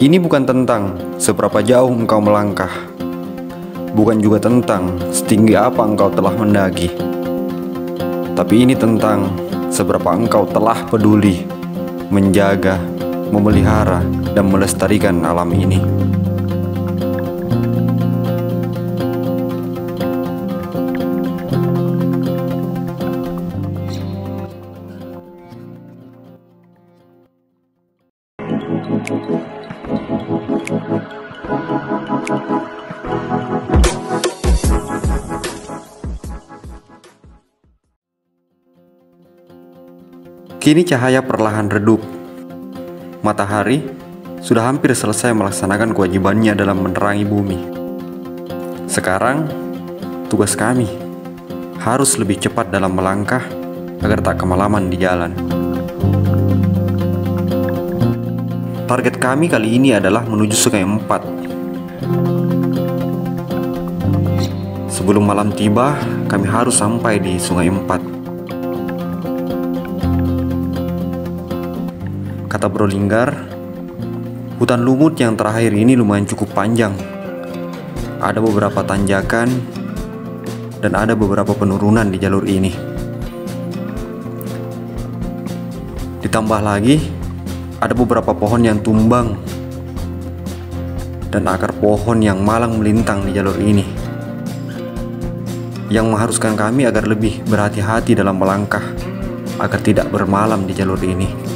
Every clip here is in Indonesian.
Ini bukan tentang seberapa jauh engkau melangkah, bukan juga tentang setinggi apa engkau telah mendaki, tapi ini tentang seberapa engkau telah peduli, menjaga, memelihara, dan melestarikan alam ini. Kini cahaya perlahan redup. Matahari sudah hampir selesai melaksanakan kewajibannya dalam menerangi bumi. Sekarang, tugas kami harus lebih cepat dalam melangkah agar tak kemalaman di jalan. Target kami kali ini adalah menuju Sungai Empat. Sebelum malam tiba, kami harus sampai di Sungai Empat. Kata Bro Linggar, hutan lumut yang terakhir ini lumayan cukup panjang. Ada beberapa tanjakan dan ada beberapa penurunan di jalur ini. Ditambah lagi, ada beberapa pohon yang tumbang dan akar pohon yang malang melintang di jalur ini, yang mengharuskan kami agar lebih berhati-hati dalam melangkah agar tidak bermalam di jalur ini.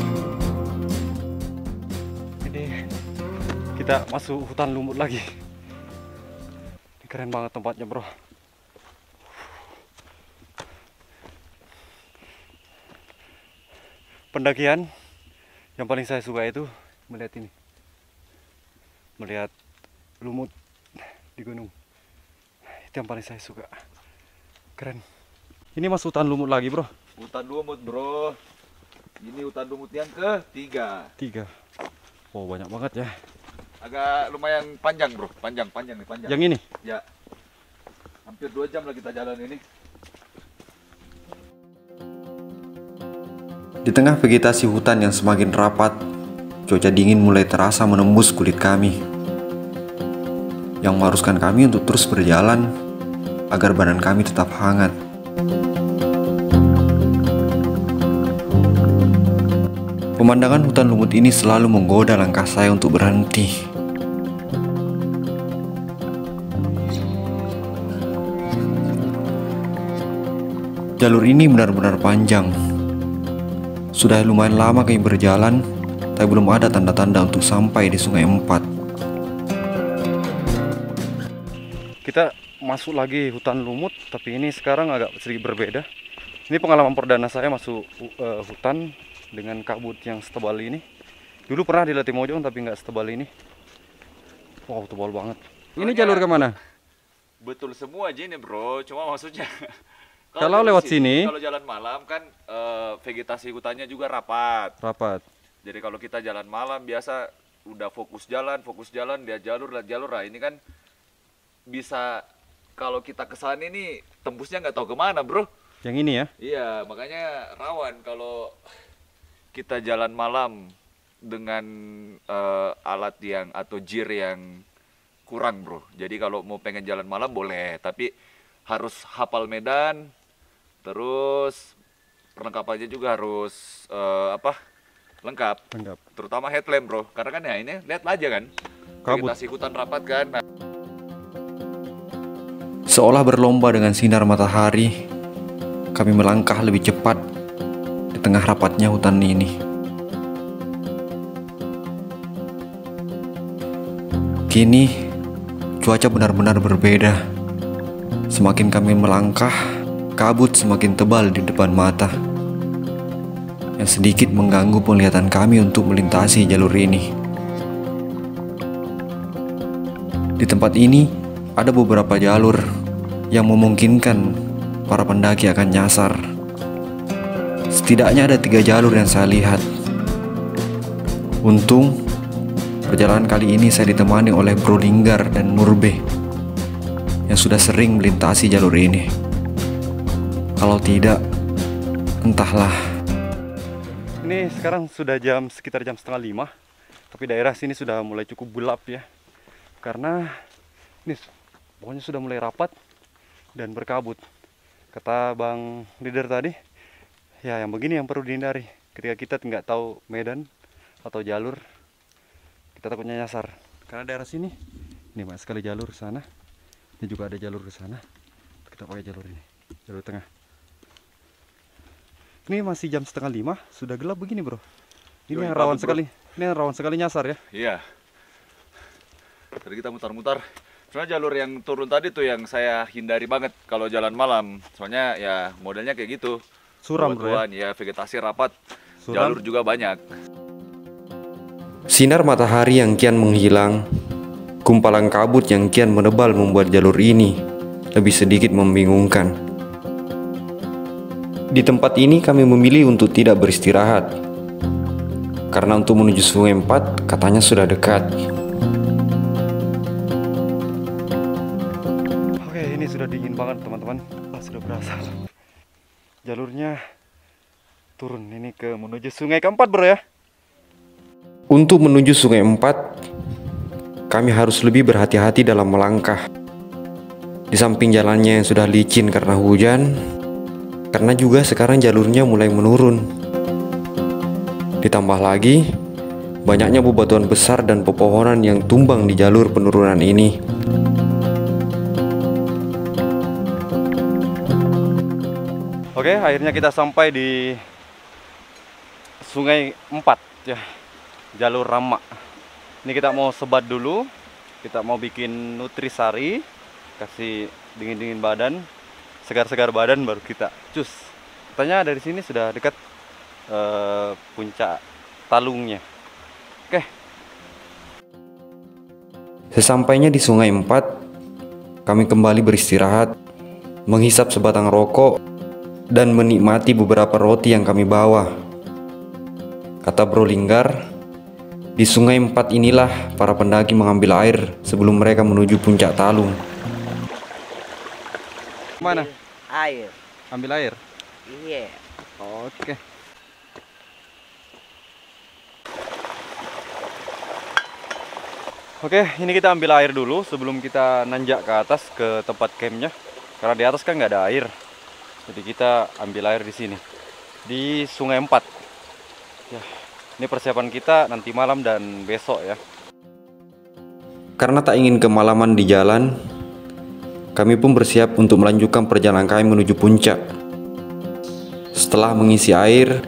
Kita masuk hutan lumut lagi. Ini keren banget tempatnya, bro. Pendakian yang paling saya suka itu melihat ini, melihat lumut di gunung. Itu yang paling saya suka. Keren. Ini masuk hutan lumut lagi, bro. Hutan lumut, bro. Ini hutan lumut yang ketiga. Oh, banyak banget ya. Agak lumayan panjang, bro. Panjang nih, panjang. Yang ini? Ya. Hampir 2 jam lah kita jalan ini. Di tengah vegetasi hutan yang semakin rapat, cuaca dingin mulai terasa menembus kulit kami, yang mengharuskan kami untuk terus berjalan agar badan kami tetap hangat. Pemandangan hutan lumut ini selalu menggoda langkah saya untuk berhenti. Jalur ini benar-benar panjang. Sudah lumayan lama kami berjalan, tapi belum ada tanda-tanda untuk sampai di Sungai Empat. Kita masuk lagi hutan lumut, tapi ini sekarang agak sedikit berbeda. Ini pengalaman perdana saya masuk hutan dengan kabut yang setebal ini. Dulu pernah di Latimojong tapi nggak setebal ini. Wow, tebal banget. Ini jalur kemana? Betul semua aja ini, bro. Cuma maksudnya kalau lewat sini, kalau jalan malam kan vegetasi hutannya juga rapat. Jadi kalau kita jalan malam biasa udah fokus jalan, dia jalur. Nah, ini kan bisa kalau kita kesana ini tembusnya nggak tahu kemana, bro. Yang ini ya? Iya, makanya rawan kalau kita jalan malam dengan alat yang atau gear yang kurang, bro. Jadi kalau mau pengen jalan malam boleh, tapi harus hafal medan. Terus perlengkapannya juga harus lengkap. Terutama headlamp, bro. Karena kan ya ini lihat aja kan, vegetasi hutan rapat kan. Seolah berlomba dengan sinar matahari, kami melangkah lebih cepat di tengah rapatnya hutan ini. Kini cuaca benar-benar berbeda. Semakin kami melangkah, kabut semakin tebal di depan mata, yang sedikit mengganggu penglihatan kami untuk melintasi jalur ini. Di tempat ini ada beberapa jalur yang memungkinkan para pendaki akan nyasar. Setidaknya ada 3 jalur yang saya lihat. Untung perjalanan kali ini saya ditemani oleh Bro Linggar dan Murbe yang sudah sering melintasi jalur ini. Kalau tidak, entahlah. Ini sekarang sudah sekitar jam setengah 5. Tapi daerah sini sudah mulai cukup gelap ya. Karena ini pokoknya sudah mulai rapat dan berkabut. Kata Bang Leader tadi, ya yang begini yang perlu dihindari. Ketika kita nggak tahu medan atau jalur, kita takutnya nyasar. Karena daerah sini, ini banyak sekali jalur ke sana. Ini juga ada jalur ke sana. Kita pakai jalur ini, jalur tengah. Ini masih jam 4:30, sudah gelap begini bro. Ini Yoi, yang rawan bro. sekali. Ini yang rawan sekali nyasar ya. Iya. Tadi kita mutar-mutar. Soalnya jalur yang turun tadi tuh yang saya hindari banget kalau jalan malam. Soalnya ya modelnya kayak gitu. Suram bro ya. Ya vegetasi rapat. Suram. Jalur juga banyak. Sinar matahari yang kian menghilang, gumpalan kabut yang kian menebal membuat jalur ini lebih sedikit membingungkan. Di tempat ini kami memilih untuk tidak beristirahat, karena untuk menuju Sungai Empat katanya sudah dekat. Oke, ini sudah dingin banget teman-teman. Sudah berasa. Jalurnya turun ini ke menuju Sungai Keempat bro ya. Untuk menuju Sungai Empat, kami harus lebih berhati-hati dalam melangkah. Di samping jalannya yang sudah licin karena hujan, karena juga sekarang jalurnya mulai menurun. Ditambah lagi, banyaknya bebatuan besar dan pepohonan yang tumbang di jalur penurunan ini. Oke, akhirnya kita sampai di Sungai Empat ya, jalur Rama. Ini kita mau sebat dulu, kita mau bikin nutrisari, kasih dingin-dingin badan, segar-segar badan, baru kita cus. Katanya dari sini sudah dekat puncak Talungnya. Oke. Sesampainya di Sungai Empat, kami kembali beristirahat, menghisap sebatang rokok, dan menikmati beberapa roti yang kami bawa. Kata Bro Linggar, di Sungai Empat inilah para pendaki mengambil air sebelum mereka menuju puncak Talung. Mana? Air. Ambil air. Iya. Oke. Oke, ini kita ambil air dulu sebelum kita nanjak ke atas ke tempat campnya. Karena di atas kan nggak ada air. Jadi kita ambil air di sini. Di Sungai Empat. Ya, ini persiapan kita nanti malam dan besok ya. Karena tak ingin kemalaman di jalan, kami pun bersiap untuk melanjutkan perjalanan kami menuju puncak. Setelah mengisi air,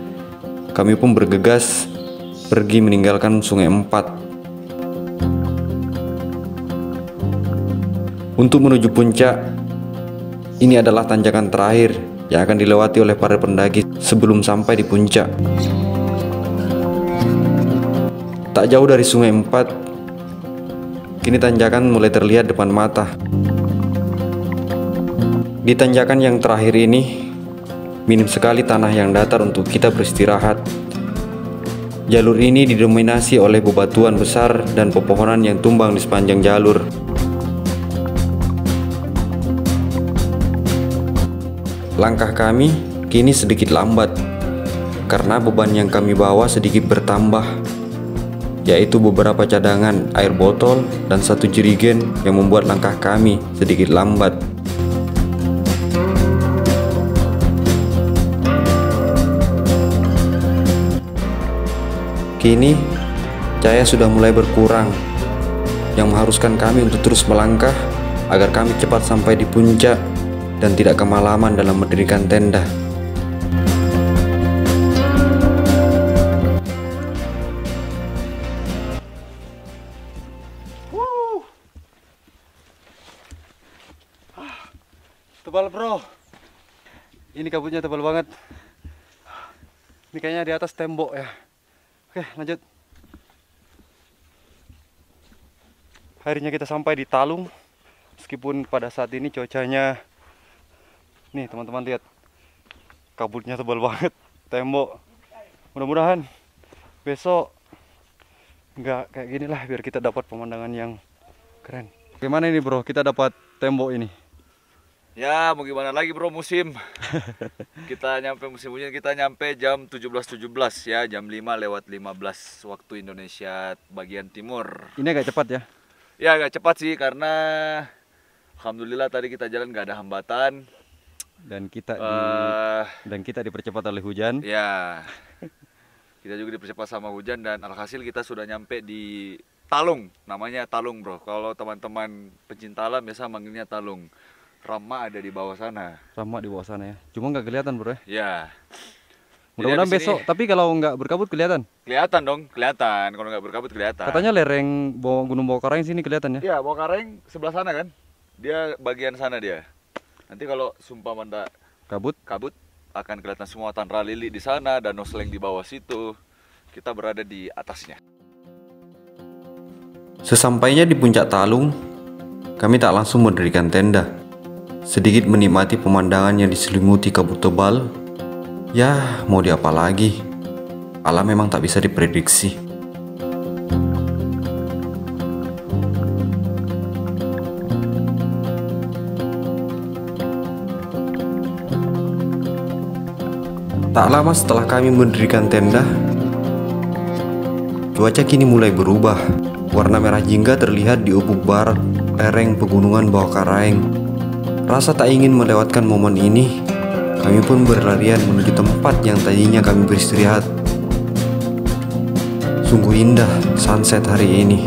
kami pun bergegas pergi meninggalkan Sungai Empat. Untuk menuju puncak, ini adalah tanjakan terakhir yang akan dilewati oleh para pendaki sebelum sampai di puncak. Tak jauh dari Sungai Empat, kini tanjakan mulai terlihat depan mata. Di tanjakan yang terakhir ini, minim sekali tanah yang datar untuk kita beristirahat. Jalur ini didominasi oleh bebatuan besar dan pepohonan yang tumbang di sepanjang jalur. Langkah kami kini sedikit lambat, karena beban yang kami bawa sedikit bertambah, yaitu beberapa cadangan air botol dan satu jerigen yang membuat langkah kami sedikit lambat. Kini, cahaya sudah mulai berkurang, yang mengharuskan kami untuk terus melangkah agar kami cepat sampai di puncak dan tidak kemalaman dalam mendirikan tenda. Tebal bro. Ini kabutnya tebal banget. Ini kayaknya di atas tembok ya. Oke, lanjut. Akhirnya kita sampai di Talung. Meskipun pada saat ini cuacanya, nih teman-teman lihat, kabutnya tebal banget, tembok. Mudah-mudahan besok nggak kayak gini lah, biar kita dapat pemandangan yang keren. Gimana ini bro, kita dapat tembok ini? Ya, mau gimana lagi bro, musim. Kita nyampe musim hujan, kita nyampe jam 17.17 ya, jam 5:15 waktu Indonesia bagian timur. Ini agak cepat ya. Ya agak cepat sih karena alhamdulillah tadi kita jalan nggak ada hambatan. Dan kita Eh, dipercepat oleh hujan. Ya, kita juga dipercepat sama hujan dan alhasil kita sudah nyampe di Talung. Namanya Talung bro. Kalau teman-teman pecinta alam biasa manggilnya Talung. Rama ada di bawah sana. Rama di bawah sana ya. Cuma nggak kelihatan bro ya. Ya. Mudah-mudahan Jadi habis besok. ini Tapi kalau nggak berkabut kelihatan. kelihatan dong, kelihatan. Kalau nggak berkabut kelihatan. Katanya lereng Gunung Bawah Karang sini kelihatan ya. Iya, Bawah Kareng sebelah sana kan? Dia bagian sana dia. Nanti kalau sumpah manda Kabut. kabut akan kelihatan semua Tanra Lili di sana, Danau Seleng di bawah situ. Kita berada di atasnya. Sesampainya di puncak Talung, kami tak langsung mendirikan tenda. Sedikit menikmati pemandangan yang diselimuti kabut tebal. Ya, mau diapa lagi? Alam memang tak bisa diprediksi. Tak lama setelah kami mendirikan tenda, cuaca kini mulai berubah. Warna merah jingga terlihat di ufuk barat lereng pegunungan Bawah Karaeng. Rasa tak ingin melewatkan momen ini, kami pun berlarian menuju tempat yang tadinya kami beristirahat. Sungguh indah sunset hari ini.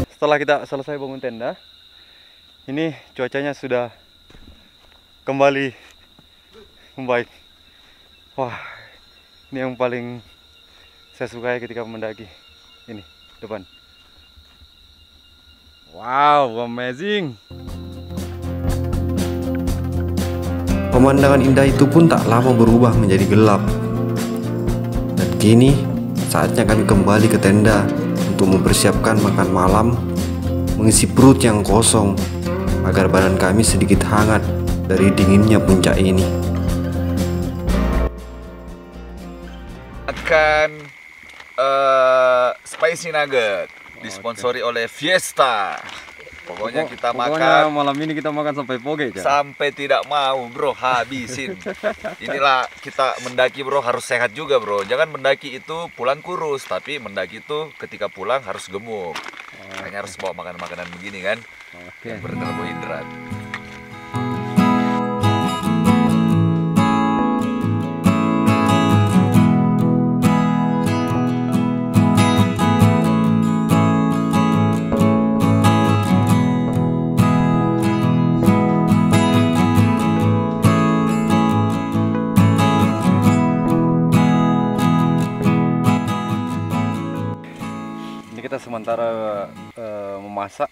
Setelah kita selesai bangun tenda, ini cuacanya sudah kembali membaik. Wah, ini yang paling saya sukai ketika mendaki. Ini depan. Wow, amazing. Pemandangan indah itu pun tak lama berubah menjadi gelap. Dan kini saatnya kami kembali ke tenda untuk mempersiapkan makan malam, mengisi perut yang kosong agar badan kami sedikit hangat dari dinginnya puncak ini. Makan spicy nugget disponsori oleh Fiesta. Pokoknya kita Pokoknya makan malam ini kita makan sampai poge ya. sampai tidak mau bro, habisin. Inilah kita mendaki bro, harus sehat juga bro. Jangan mendaki itu pulang kurus, tapi mendaki itu ketika pulang harus gemuk. Makanya harus bawa makanan-makanan begini kan, Oke. yang berkarbohidrat. Ini kita sementara memasak.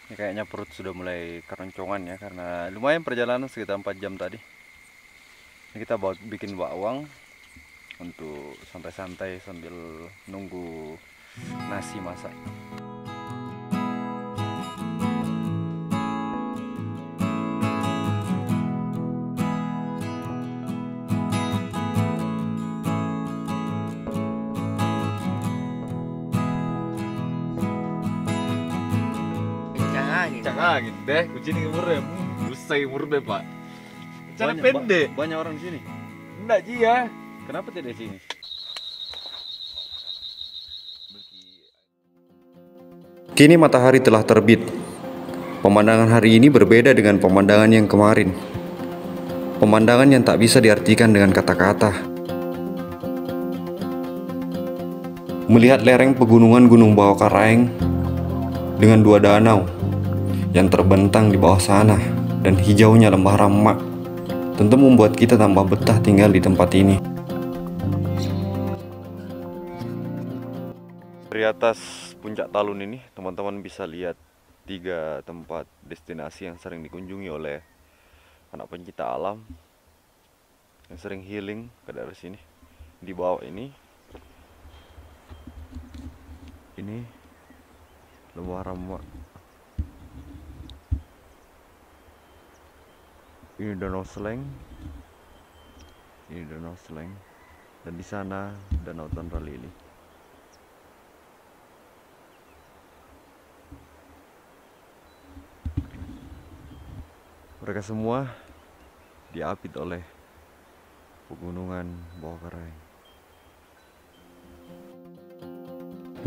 Ini kayaknya perut sudah mulai keroncongan ya, karena lumayan perjalanan sekitar 4 jam tadi. Ini kita bikin bakwan untuk santai-santai sambil nunggu nasi masak. Kencang angin deh, kucing umur deh, usai umur deh pak. Cara pendek, Banyak orang di sini. enggak ji ya. Kenapa tidak di sini? Kini matahari telah terbit. Pemandangan hari ini berbeda dengan pemandangan yang kemarin. Pemandangan yang tak bisa diartikan dengan kata-kata. Melihat lereng pegunungan Gunung Bawah Karaeng dengan dua danau yang terbentang di bawah sana dan hijaunya lembah Rama tentu membuat kita tambah betah tinggal di tempat ini. Dari atas puncak Talun ini teman-teman bisa lihat 3 tempat destinasi yang sering dikunjungi oleh anak pencinta alam yang sering healing ke daerah sini. Di bawah ini lembah Rama, ini Danau Seleng, dan di sana Danau Tanra Lili. mereka semua diapit oleh pegunungan Bawah Karaeng.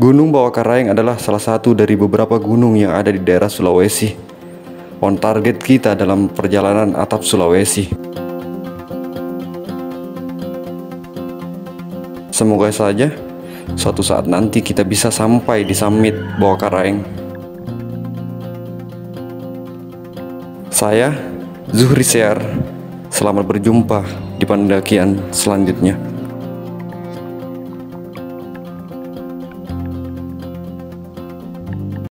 Gunung Bawah Karaeng adalah salah satu dari beberapa gunung yang ada di daerah Sulawesi. On target kita dalam perjalanan atap Sulawesi. Semoga saja suatu saat nanti kita bisa sampai di summit Bawah Karaeng. Saya Zuhri Sear, selamat berjumpa di pendakian selanjutnya.